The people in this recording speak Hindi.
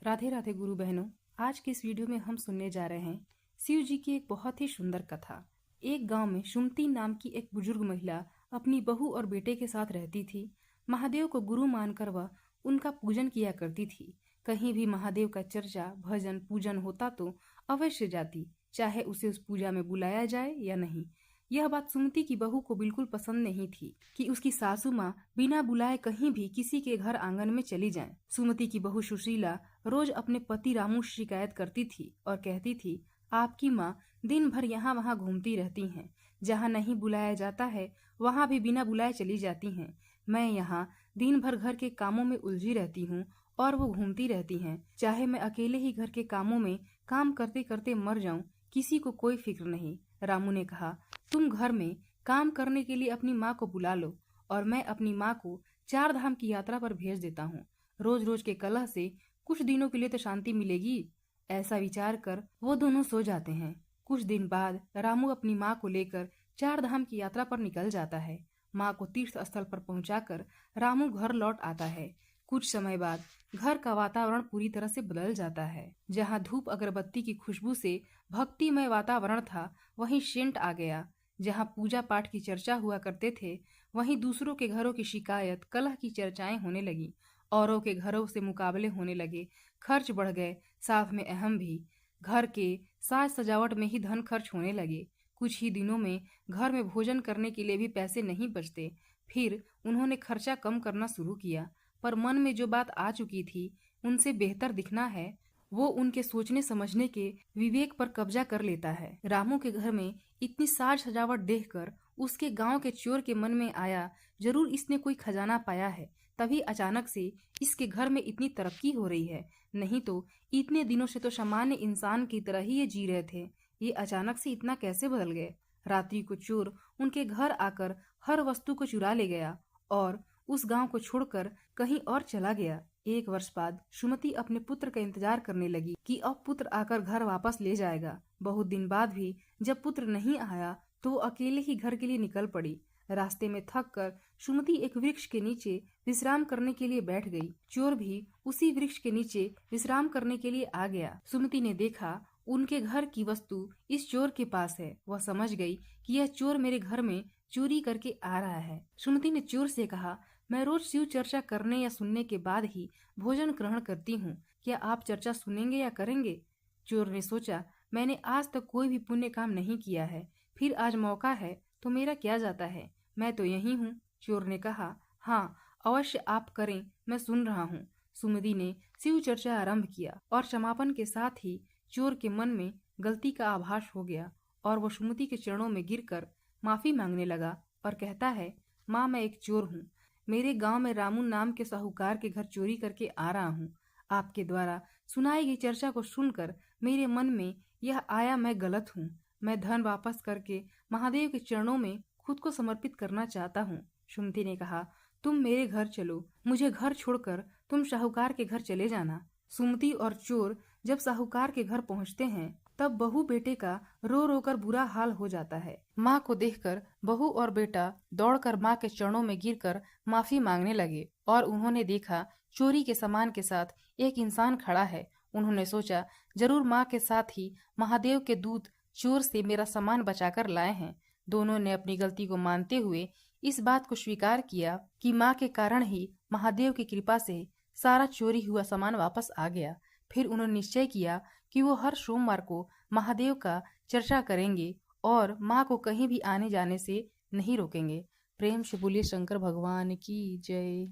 राधे राधे गुरु बहनों, आज के इस वीडियो में हम सुनने जा रहे हैं शिव जी की एक बहुत ही सुंदर कथा। एक गांव में सुमति नाम की एक बुजुर्ग महिला अपनी बहू और बेटे के साथ रहती थी। महादेव को गुरु मानकर वह उनका पूजन किया करती थी। कहीं भी महादेव का चर्चा, भजन, पूजन होता तो अवश्य जाती, चाहे उसे उस पूजा में बुलाया जाए या नहीं। यह बात सुमति की बहू को बिल्कुल पसंद नहीं थी कि उसकी सासू माँ बिना बुलाए कहीं भी किसी के घर आंगन में चली जाए। सुमति की बहू सुशीला रोज अपने पति रामू से शिकायत करती थी और कहती थी, आपकी माँ दिन भर यहाँ वहाँ घूमती रहती हैं, जहाँ नहीं बुलाया जाता है वहाँ भी बिना बुलाए चली जाती हैं। मैं यहाँ दिन भर घर के कामों में उलझी रहती हूँ और वो घूमती रहती हैं। चाहे मैं अकेले ही घर के कामों में काम करते करते मर जाऊं, किसी को कोई फिक्र नहीं। रामू ने कहा, तुम घर में काम करने के लिए अपनी माँ को बुला लो और मैं अपनी माँ को 4 धाम की यात्रा पर भेज देता हूँ। रोज रोज के कलह से कुछ दिनों के लिए तो शांति मिलेगी। ऐसा विचार कर वो दोनों सो जाते हैं। कुछ दिन बाद रामू अपनी माँ को लेकर 4 धाम की यात्रा पर निकल जाता है। माँ को तीर्थ स्थल पर पहुंचाकर रामू घर लौट आता है। कुछ समय बाद घर का वातावरण पूरी तरह से बदल जाता है। जहाँ धूप अगरबत्ती की खुशबू से भक्तिमय वातावरण था, वहीं सेंट आ गया। जहाँ पूजा पाठ की चर्चा हुआ करते थे, वहीं दूसरों के घरों की शिकायत, कलह की चर्चाएं होने लगी। औरों के घरों से मुकाबले होने लगे। खर्च बढ़ गए, साथ में अहम भी। घर के साज सजावट में ही धन खर्च होने लगे। कुछ ही दिनों में घर में भोजन करने के लिए भी पैसे नहीं बचते। फिर उन्होंने खर्चा कम करना शुरू किया, पर मन में जो बात आ चुकी थी, उनसे बेहतर दिखना है, वो उनके सोचने समझने के विवेक पर कब्जा कर लेता है। रामू के घर में इतनी साज सजावट देखकर उसके गांव के चोर के मन में आया, जरूर इसने कोई खजाना पाया है, तभी अचानक से इसके घर में इतनी तरक्की हो रही है। नहीं तो इतने दिनों से तो सामान्य इंसान की तरह ही ये जी रहे थे, ये अचानक से इतना कैसे बदल गए। रात्रि को चोर उनके घर आकर हर वस्तु को चुरा ले गया और उस गांव को छोड़कर कहीं और चला गया। 1 वर्ष बाद सुमति अपने पुत्र का इंतजार करने लगी कि अब पुत्र आकर घर वापस ले जाएगा। बहुत दिन बाद भी जब पुत्र नहीं आया तो वो अकेले ही घर के लिए निकल पड़ी। रास्ते में थक कर सुमति एक वृक्ष के नीचे विश्राम करने के लिए बैठ गई। चोर भी उसी वृक्ष के नीचे विश्राम करने के लिए आ गया। सुमति ने देखा उनके घर की वस्तु इस चोर के पास है। वह समझ गई कि यह चोर मेरे घर में चोरी करके आ रहा है। सुमति ने चोर से कहा, मैं रोज शिव चर्चा करने या सुनने के बाद ही भोजन ग्रहण करती हूँ, क्या आप चर्चा सुनेंगे या करेंगे? चोर ने सोचा, मैंने आज तक कोई भी पुण्य काम नहीं किया है, फिर आज मौका है तो मेरा क्या जाता है, मैं तो यही हूँ। चोर ने कहा, हाँ अवश्य आप करें, मैं सुन रहा हूँ। सुमति ने शिव चर्चा आरंभ किया और समापन के साथ ही चोर के मन में गलती का आभास हो गया और वो सुमति के चरणों में गिरकर माफी मांगने लगा और कहता है, माँ मैं एक चोर हूँ, मेरे गांव में रामू नाम के साहूकार के घर चोरी करके आ रहा हूँ। आपके द्वारा सुनाई गई चर्चा को सुनकर मेरे मन में यह आया, मैं गलत हूँ। मैं धन वापस करके महादेव के चरणों में खुद को समर्पित करना चाहता हूँ। सुमति ने कहा, तुम मेरे घर चलो, मुझे घर छोड़कर तुम साहूकार के घर चले जाना। सुमति और चोर जब साहूकार के घर पहुँचते हैं, तब बहू बेटे का रो रो कर बुरा हाल हो जाता है। माँ को देखकर बहू और बेटा दौड़कर माँ के चरणों में गिरकर माफी मांगने लगे और उन्होंने देखा चोरी के सामान के साथ एक इंसान खड़ा है। उन्होंने सोचा, जरूर माँ के साथ ही महादेव के दूत चोर से मेरा सामान बचाकर लाए हैं। दोनों ने अपनी गलती को मानते हुए इस बात को स्वीकार किया कि माँ के कारण ही महादेव की कृपा से सारा चोरी हुआ सामान वापस आ गया। फिर उन्होंने निश्चय किया कि वो हर सोमवार को महादेव का चर्चा करेंगे और माँ को कहीं भी आने जाने से नहीं रोकेंगे। प्रेम से बोलिए शंकर भगवान की जय।